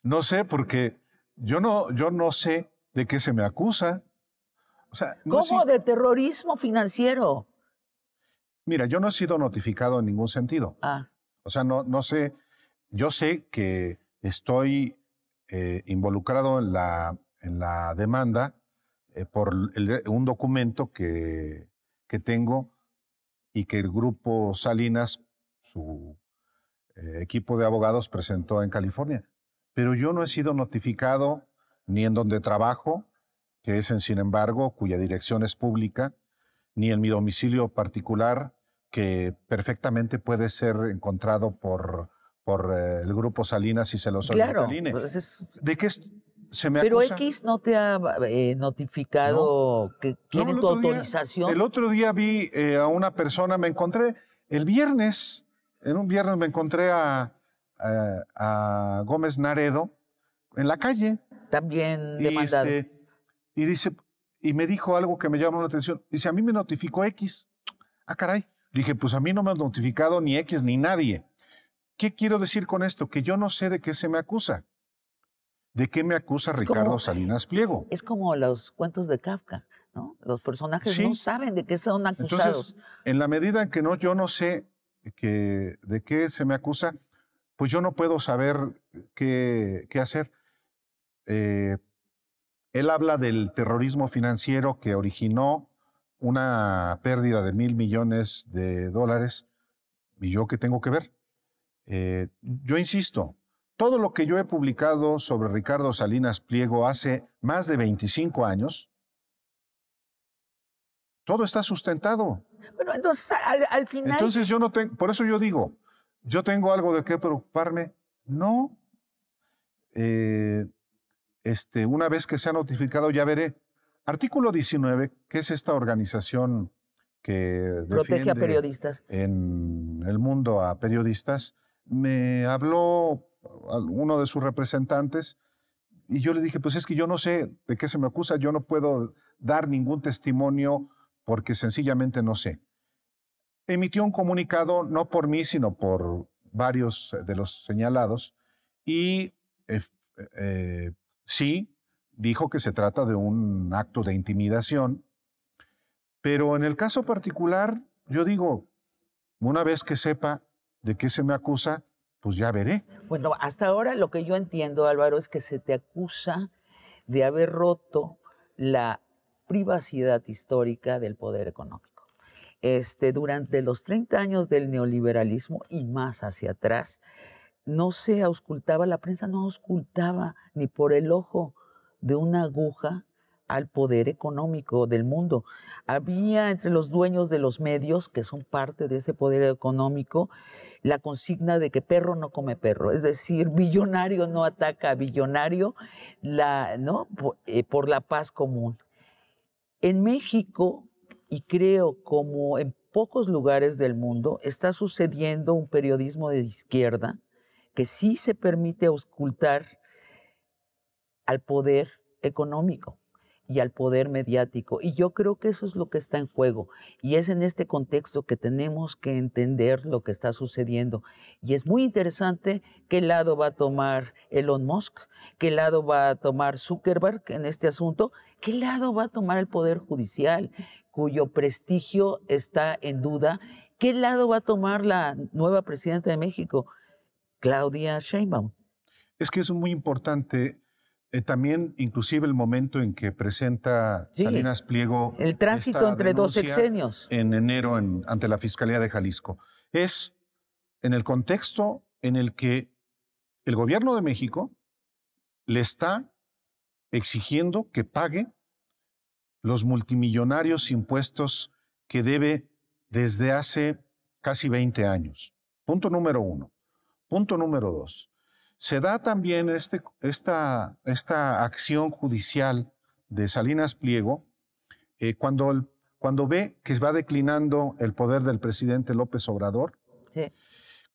Speaker 2: No sé, porque yo no sé de qué se me acusa. O sea, no
Speaker 1: ¿Cómo
Speaker 2: sé.
Speaker 1: de terrorismo financiero?
Speaker 2: Mira, yo no he sido notificado en ningún sentido.
Speaker 1: Ah,
Speaker 2: O sea, no sé. Yo sé que estoy involucrado en la demanda por un documento que tengo y que el grupo Salinas, su equipo de abogados, presentó en California. Pero yo no he sido notificado ni en donde trabajo, que es en Sin embargo, cuya dirección es pública, ni en mi domicilio particular, que perfectamente puede ser encontrado por el grupo Salinas si se lo solicita el
Speaker 1: claro.
Speaker 2: INE.
Speaker 1: Pues
Speaker 2: ¿De qué se me
Speaker 1: pero
Speaker 2: acusa?
Speaker 1: X no te ha
Speaker 2: No,
Speaker 1: notificado que
Speaker 2: no,
Speaker 1: quieren tu
Speaker 2: el
Speaker 1: autorización.
Speaker 2: otro día vi a una persona, me encontré el viernes, en un viernes me encontré a Gómez Naredo en la calle
Speaker 1: También
Speaker 2: y,
Speaker 1: demandado.
Speaker 2: y dice, y me dijo algo que me llamó la atención. Dice, a mí me notificó X. Ah, caray. Le dije, pues a mí no me ha notificado ni X ni nadie. ¿Qué quiero decir con esto? Que yo no sé de qué se me acusa. ¿De qué me acusa
Speaker 1: Es
Speaker 2: Ricardo
Speaker 1: como,
Speaker 2: Salinas Pliego?
Speaker 1: es como los cuentos de Kafka, ¿no? Los personajes no
Speaker 2: Sí.
Speaker 1: saben de qué son
Speaker 2: Entonces,
Speaker 1: acusados.
Speaker 2: en la medida en que yo no sé de qué se me acusa, pues yo no puedo saber qué hacer. Eh, Él habla del terrorismo financiero que originó una pérdida de $1,000 millones. ¿Y yo qué tengo que ver? Yo insisto, todo lo que yo he publicado sobre Ricardo Salinas Pliego hace más de 25 años, todo está sustentado.
Speaker 1: Bueno, entonces al final...
Speaker 2: Entonces yo no tengo, por eso yo digo, ¿yo tengo algo de qué preocuparme? No. Una vez que sea notificado ya veré. Artículo 19, que es esta organización que
Speaker 1: protege a
Speaker 2: defiende
Speaker 1: periodistas.
Speaker 2: en el mundo a periodistas, me habló uno de sus representantes y yo le dije, pues es que yo no sé de qué se me acusa, yo no puedo dar ningún testimonio porque sencillamente no sé. Emitió un comunicado, no por mí, sino por varios de los señalados, y sí, dijo que se trata de un acto de intimidación, pero en el caso particular, yo digo, una vez que sepa de qué se me acusa, pues ya veré.
Speaker 1: Bueno, hasta ahora lo que yo entiendo, Álvaro, es que se te acusa de haber roto la privacidad histórica del poder económico. Durante los 30 años del neoliberalismo y más hacia atrás, no se auscultaba, la prensa no auscultaba ni por el ojo de una aguja al poder económico del mundo. Había entre los dueños de los medios, que son parte de ese poder económico, la consigna de que perro no come perro, es decir, billonario no ataca a billonario, ¿no? Por la paz común. En México, y creo como en pocos lugares del mundo, está sucediendo un periodismo de izquierda que sí se permite auscultar al poder económico y al poder mediático. Y yo creo que eso es lo que está en juego. Y es en este contexto que tenemos que entender lo que está sucediendo. Y es muy interesante qué lado va a tomar Elon Musk, qué lado va a tomar Zuckerberg en este asunto, qué lado va a tomar el Poder Judicial, cuyo prestigio está en duda, qué lado va a tomar la nueva presidenta de México, Claudia Sheinbaum.
Speaker 2: Es que es muy importante también, inclusive el momento en que presenta
Speaker 1: Sí,
Speaker 2: Salinas Pliego
Speaker 1: el tránsito entre dos sexenios.
Speaker 2: En enero ante la Fiscalía de Jalisco. Es en el contexto en el que el gobierno de México le está exigiendo que pague los multimillonarios impuestos que debe desde hace casi 20 años. Punto número 1. Punto número 2. Se da también esta acción judicial de Salinas Pliego cuando ve que va declinando el poder del presidente López Obrador,
Speaker 1: Sí.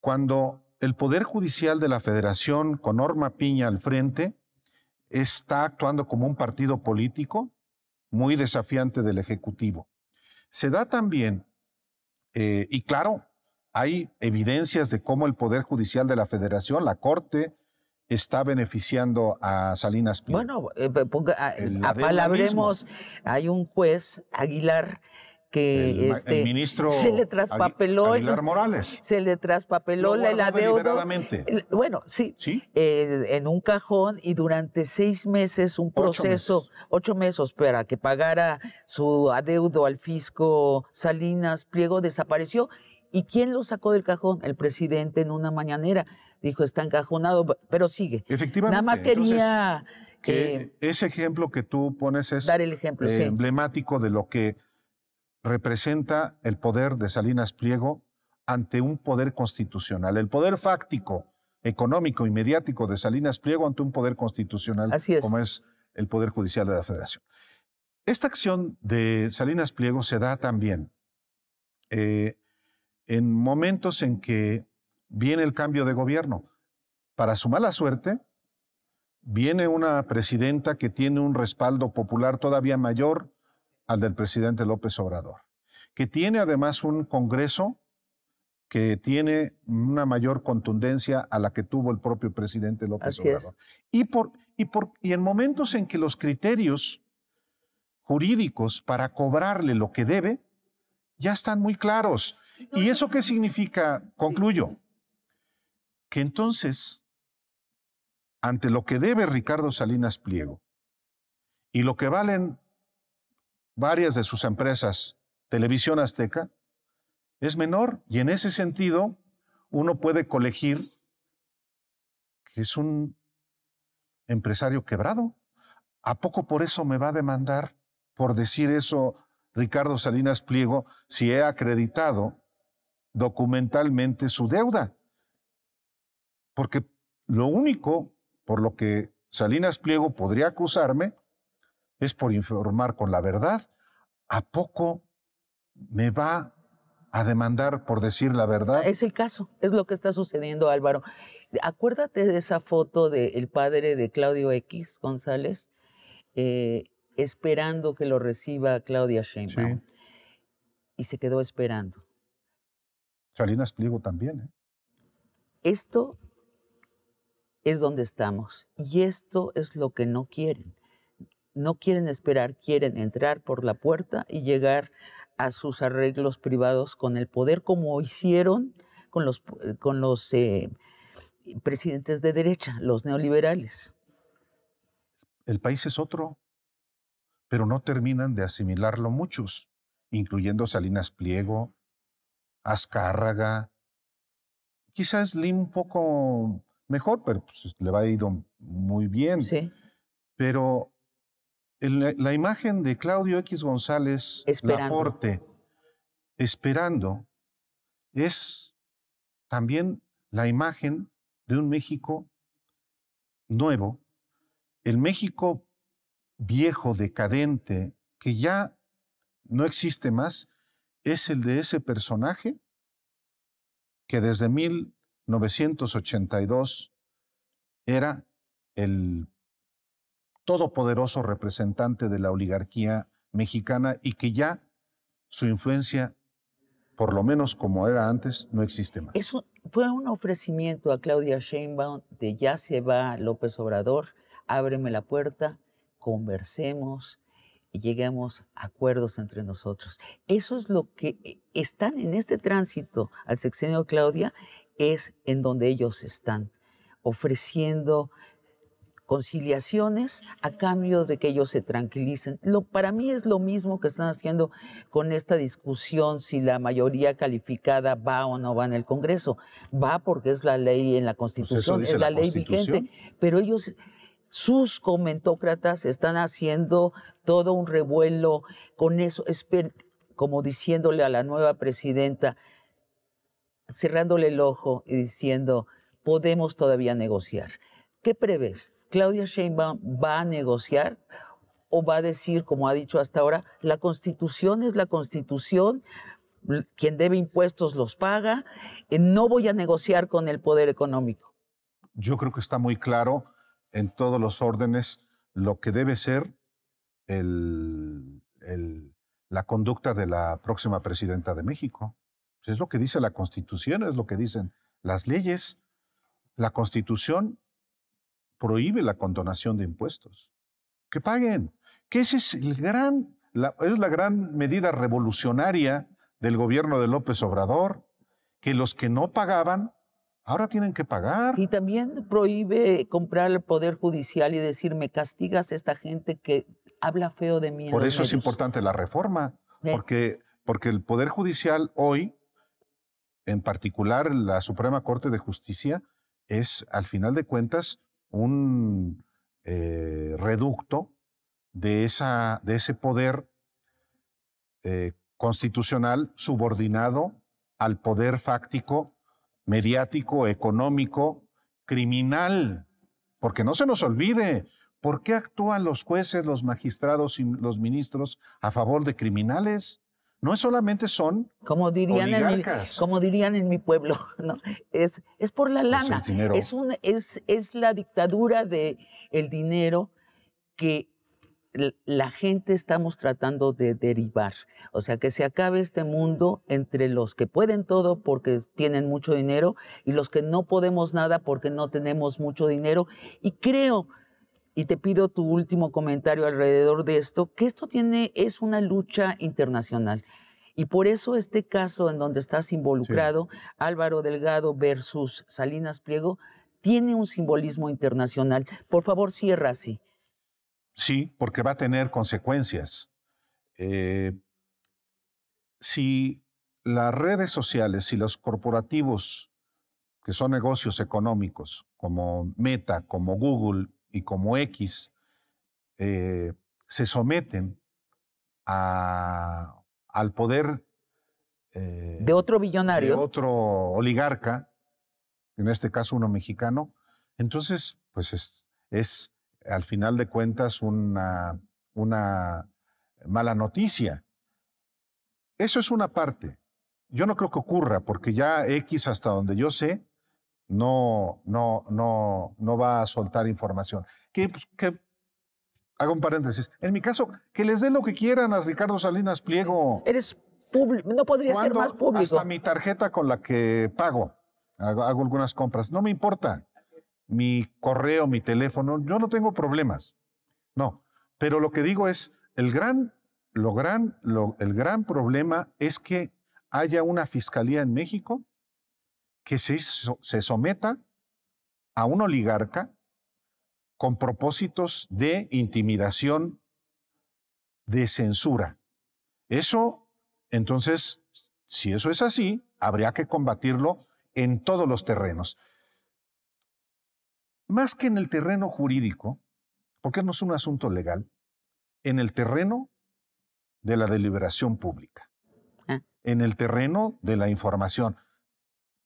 Speaker 2: Cuando el Poder Judicial de la Federación, con Norma Piña al frente, está actuando como un partido político muy desafiante del Ejecutivo. Se da también, y claro, hay evidencias de cómo el Poder Judicial de la Federación, la Corte, está beneficiando a Salinas Pliego.
Speaker 1: Bueno, apalabremos, hay un juez, Aguilar, que
Speaker 2: el ministro
Speaker 1: se le traspapeló,
Speaker 2: Aguilar Morales.
Speaker 1: Se le traspapeló el adeudo. Bueno, sí,
Speaker 2: ¿Sí?
Speaker 1: En un cajón y durante 6 meses, un proceso, 8 meses para que pagara su adeudo al fisco Salinas Pliego, desapareció. ¿Y quién lo sacó del cajón? El presidente en una mañanera. Dijo, está encajonado, pero sigue.
Speaker 2: Efectivamente.
Speaker 1: Nada más quería...
Speaker 2: que ese ejemplo que tú pones es
Speaker 1: dar el ejemplo, sí,
Speaker 2: emblemático de lo que representa el poder de Salinas Pliego ante un poder constitucional. El poder fáctico, económico y mediático de Salinas Pliego ante un poder constitucional como es el Poder Judicial de la Federación. Esta acción de Salinas Pliego se da también en momentos en que viene el cambio de gobierno. Para su mala suerte, viene una presidenta que tiene un respaldo popular todavía mayor al del presidente López Obrador, que tiene además un Congreso que tiene una mayor contundencia a la que tuvo el propio presidente López Obrador. Y en momentos en que los criterios jurídicos para cobrarle lo que debe ya están muy claros. ¿Y eso qué significa? Concluyo. Que entonces, ante lo que debe Ricardo Salinas Pliego y lo que valen varias de sus empresas, Televisión Azteca, es menor. Y en ese sentido, uno puede colegir que es un empresario quebrado. ¿A poco por eso me va a demandar por decir eso Ricardo Salinas Pliego si he acreditado documentalmente su deuda? Porque lo único por lo que Salinas Pliego podría acusarme es por informar con la verdad. ¿A poco me va a demandar por decir la verdad?
Speaker 1: Es el caso, es lo que está sucediendo, Álvaro. Acuérdate de esa foto del padre de Claudio X González, esperando que lo reciba Claudia Sheinbaum.
Speaker 2: Sí.
Speaker 1: Y se quedó esperando.
Speaker 2: Salinas Pliego también, ¿eh?
Speaker 1: Esto es donde estamos y esto es lo que no quieren. No quieren esperar, quieren entrar por la puerta y llegar a sus arreglos privados con el poder, como hicieron con los presidentes de derecha, los neoliberales.
Speaker 2: El país es otro, pero no terminan de asimilarlo muchos, incluyendo Salinas Pliego, Azcárraga, quizás Slim un poco mejor, pero pues, le va ido muy bien.
Speaker 1: Sí.
Speaker 2: Pero la imagen de Claudio X González Laporte esperando es también la imagen de un México nuevo, el México viejo, decadente, que ya no existe más, es el de ese personaje que desde 1982 era el todopoderoso representante de la oligarquía mexicana y que ya su influencia, por lo menos como era antes, no existe más.
Speaker 1: Fue un ofrecimiento a Claudia Sheinbaum de ya se va López Obrador, ábreme la puerta, conversemos y lleguemos a acuerdos entre nosotros. Eso es lo que están en este tránsito al sexenio de Claudia, es en donde ellos están ofreciendo conciliaciones a cambio de que ellos se tranquilicen. Para mí es lo mismo que están haciendo con esta discusión si la mayoría calificada va o no va en el Congreso. Va porque es la ley en la Constitución,
Speaker 2: Pues
Speaker 1: es la ley vigente, pero ellos, sus comentócratas, están haciendo todo un revuelo con eso, como diciéndole a la nueva presidenta, cerrándole el ojo y diciendo, podemos todavía negociar. ¿Qué prevés? ¿Claudia Sheinbaum va a negociar o va a decir, como ha dicho hasta ahora, la Constitución es la Constitución, quien debe impuestos los paga, no voy a negociar con el poder económico?
Speaker 2: Yo creo que está muy claro en todos los órdenes lo que debe ser la conducta de la próxima presidenta de México. Es lo que dice la Constitución, es lo que dicen las leyes. La Constitución prohíbe la condonación de impuestos. Que paguen. Que ese es es la gran medida revolucionaria del gobierno de López Obrador, que los que no pagaban ahora tienen que pagar.
Speaker 1: Y también prohíbe comprar el Poder Judicial y decir, me castigas a esta gente que habla feo de mí.
Speaker 2: Por eso es importante la reforma, porque el Poder Judicial hoy, en particular la Suprema Corte de Justicia, es, al final de cuentas, un reducto de ese poder constitucional subordinado al poder fáctico, mediático, económico, criminal. Porque no se nos olvide, ¿por qué actúan los jueces, los magistrados y los ministros a favor de criminales? No solamente son oligarcas.
Speaker 1: Como dirían en mi pueblo, ¿no? Es por la lana.
Speaker 2: Pues el dinero.
Speaker 1: Es la dictadura del dinero que la gente estamos tratando de derivar. O sea, que se acabe este mundo entre los que pueden todo porque tienen mucho dinero y los que no podemos nada porque no tenemos mucho dinero. Y creo, y te pido tu último comentario alrededor de esto, que esto es una lucha internacional. Y por eso este caso en donde estás involucrado, sí, Álvaro Delgado versus Salinas Pliego, tiene un simbolismo internacional. Por favor, cierra así.
Speaker 2: Sí, porque va a tener consecuencias. Si las redes sociales, si los corporativos, que son negocios económicos, como Meta, como Google y como X, se someten al poder
Speaker 1: de otro billonario,
Speaker 2: de otro oligarca, en este caso uno mexicano, entonces pues es al final de cuentas una mala noticia. Eso es una parte. Yo no creo que ocurra, porque ya X, hasta donde yo sé, no va a soltar información. Hago un paréntesis. En mi caso, que les den lo que quieran a Ricardo Salinas Pliego.
Speaker 1: Eres público, no podría ser más público.
Speaker 2: Hasta mi tarjeta con la que pago, hago algunas compras. No me importa. Mi correo, mi teléfono, yo no tengo problemas. No. Pero lo que digo es, el gran problema es que haya una fiscalía en México que se someta a un oligarca con propósitos de intimidación, de censura. Eso, entonces, si eso es así, habría que combatirlo en todos los terrenos. Más que en el terreno jurídico, porque no es un asunto legal, en el terreno de la deliberación pública, en el terreno de la información.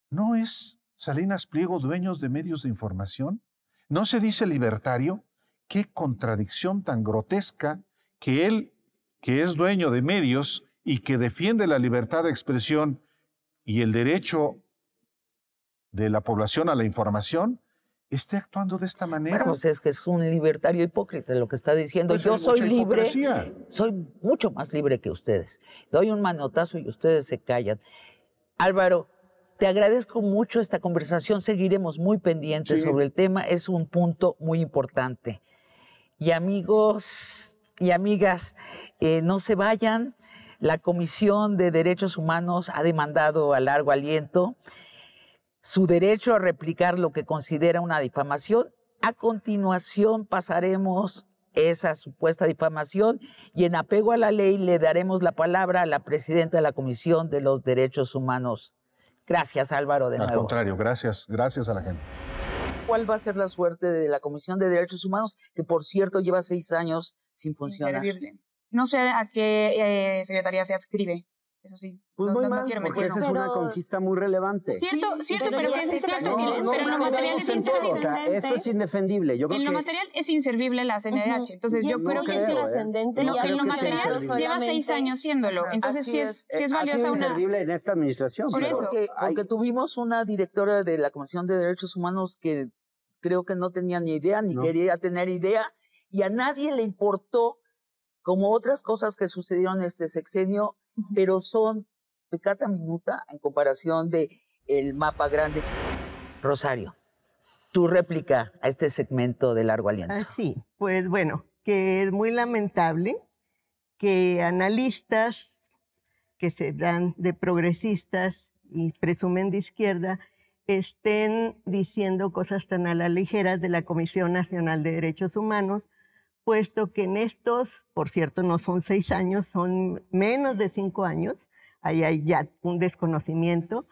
Speaker 2: ¿No es Salinas Pliego dueños de medios de información? ¿No se dice libertario? Qué contradicción tan grotesca que él, que es dueño de medios y que defiende la libertad de expresión y el derecho de la población a la información, esté actuando de esta manera.
Speaker 1: Bueno, pues es que es un libertario hipócrita lo que está diciendo. Pues yo soy libre, soy mucho más libre que ustedes. Doy un manotazo y ustedes se callan. Álvaro, te agradezco mucho esta conversación. Seguiremos muy pendientes sobre el tema. Es un punto muy importante. Y amigos y amigas, no se vayan. La Comisión de Derechos Humanos ha demandado a largo aliento su derecho a replicar lo que considera una difamación. A continuación pasaremos esa supuesta difamación y en apego a la ley le daremos la palabra a la presidenta de la Comisión de los Derechos Humanos. Gracias, Álvaro, de nuevo.
Speaker 2: Al contrario, gracias a la gente.
Speaker 1: ¿Cuál va a ser la suerte de la Comisión de Derechos Humanos, que por cierto lleva 6 años sin funcionar?
Speaker 3: Inservible. No sé a qué secretaría se adscribe. Eso sí.
Speaker 4: Pues muy mal, porque esa es una conquista muy relevante.
Speaker 3: Cierto, pero que es
Speaker 4: no,
Speaker 3: pero en lo material es inservible.
Speaker 4: O sea, eso es indefendible. Yo creo
Speaker 3: en lo material es inservible la CNDH. Entonces yo creo que
Speaker 4: es
Speaker 3: el ascendente
Speaker 4: no
Speaker 3: en lo material lleva 6 años siéndolo. Entonces sí es valiosa
Speaker 4: ha sido inservible en esta administración.
Speaker 1: Sí, porque tuvimos una directora de la Comisión de Derechos Humanos que creo que no tenía ni idea, ni quería tener idea, y a nadie le importó, como otras cosas que sucedieron en este sexenio, pero son pecata minuta en comparación de el mapa grande. Rosario, tu réplica a este segmento de largo aliento.
Speaker 5: Sí, pues bueno, que es muy lamentable que analistas que se dan de progresistas y presumen de izquierda estén diciendo cosas tan a la ligera de la Comisión Nacional de Derechos Humanos, puesto que en estos, por cierto, no son 6 años, son menos de 5 años, ahí hay ya un desconocimiento.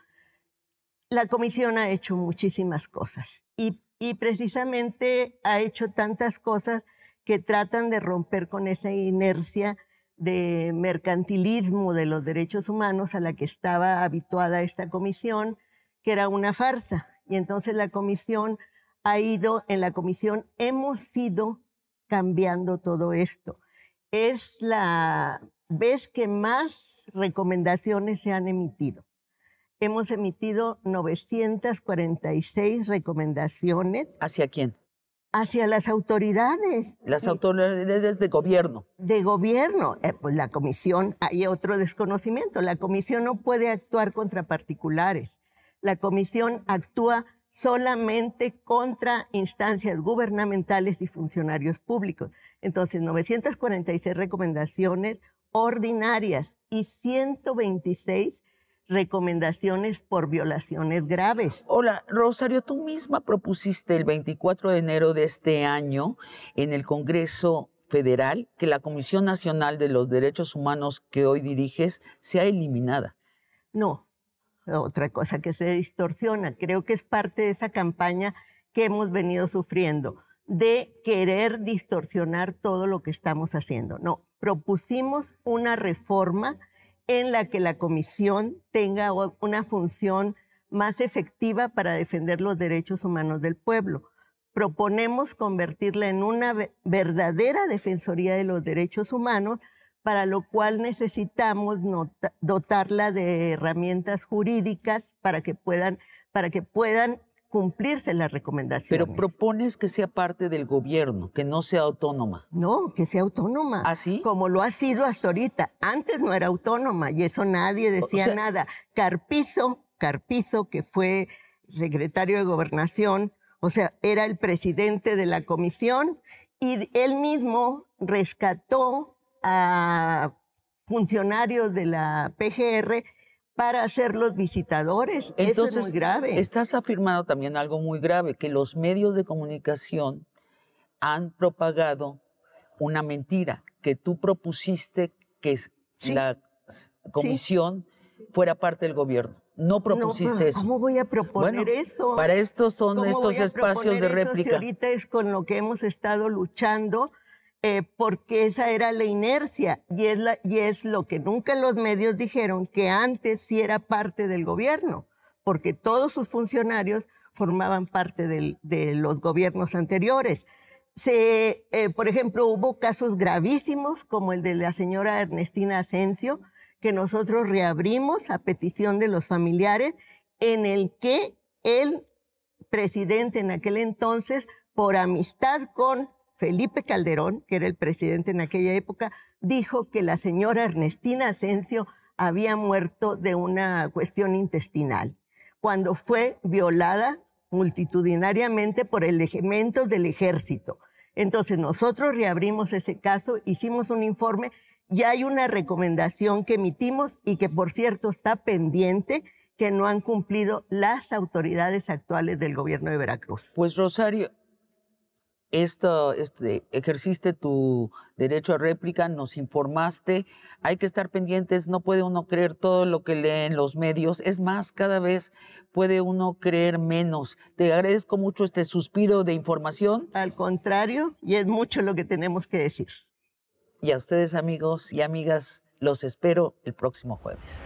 Speaker 5: La comisión ha hecho muchísimas cosas y precisamente ha hecho tantas cosas que tratan de romper con esa inercia de mercantilismo de los derechos humanos a la que estaba habituada esta comisión, que era una farsa. Y entonces la comisión en la comisión hemos ido cambiando todo esto. Es la vez que más recomendaciones se han emitido. Hemos emitido 946 recomendaciones.
Speaker 1: ¿Hacia quién?
Speaker 5: Hacia las autoridades.
Speaker 1: Las autoridades de gobierno.
Speaker 5: De gobierno. Pues la comisión, hay otro desconocimiento. La comisión no puede actuar contra particulares. La comisión actúa solamente contra instancias gubernamentales y funcionarios públicos. Entonces, 946 recomendaciones ordinarias y 126 recomendaciones por violaciones graves.
Speaker 1: Hola, Rosario, tú misma propusiste el 24 de enero de este año en el Congreso federal que la Comisión Nacional de los Derechos Humanos que hoy diriges sea eliminada.
Speaker 5: No, otra cosa que se distorsiona. Creo que es parte de esa campaña que hemos venido sufriendo, de querer distorsionar todo lo que estamos haciendo. No, propusimos una reforma en la que la comisión tenga una función más efectiva para defender los derechos humanos del pueblo. Proponemos convertirla en una verdadera defensoría de los derechos humanos, para lo cual necesitamos dotarla de herramientas jurídicas para que puedan cumplirse las recomendaciones.
Speaker 1: Pero propones que sea parte del gobierno, que no sea autónoma.
Speaker 5: No, que sea autónoma.
Speaker 1: ¿Ah, sí?
Speaker 5: Como lo ha sido hasta ahorita. Antes no era autónoma y eso nadie decía nada. Carpizo, que fue secretario de Gobernación, o sea, era el presidente de la comisión y él mismo rescató a funcionarios de la PGR para ser los visitadores.
Speaker 1: Entonces,
Speaker 5: eso es muy grave.
Speaker 1: Estás afirmando también algo muy grave, que los medios de comunicación han propagado una mentira, que tú propusiste que la comisión fuera parte del gobierno. No propusiste eso.
Speaker 5: ¿Cómo voy a proponer eso?
Speaker 1: Para esto son estos espacios de réplica.
Speaker 5: Si ahorita es con lo que hemos estado luchando, porque esa era la inercia y es lo que nunca los medios dijeron, que antes sí era parte del gobierno, porque todos sus funcionarios formaban parte de los gobiernos anteriores. Por ejemplo, hubo casos gravísimos como el de la señora Ernestina Asensio, que nosotros reabrimos a petición de los familiares, en el que el presidente en aquel entonces, por amistad con Felipe Calderón, que era el presidente en aquella época, dijo que la señora Ernestina Asensio había muerto de una cuestión intestinal, cuando fue violada multitudinariamente por elementos del ejército. Entonces nosotros reabrimos ese caso, hicimos un informe. Ya hay una recomendación que emitimos y que, por cierto, está pendiente, que no han cumplido las autoridades actuales del gobierno de Veracruz.
Speaker 1: Pues, Rosario, ejerciste tu derecho a réplica, nos informaste, hay que estar pendientes, no puede uno creer todo lo que lee en los medios, es más, cada vez puede uno creer menos. Te agradezco mucho este suspiro de información.
Speaker 5: Al contrario, y es mucho lo que tenemos que decir.
Speaker 1: Y a ustedes, amigos y amigas, los espero el próximo jueves.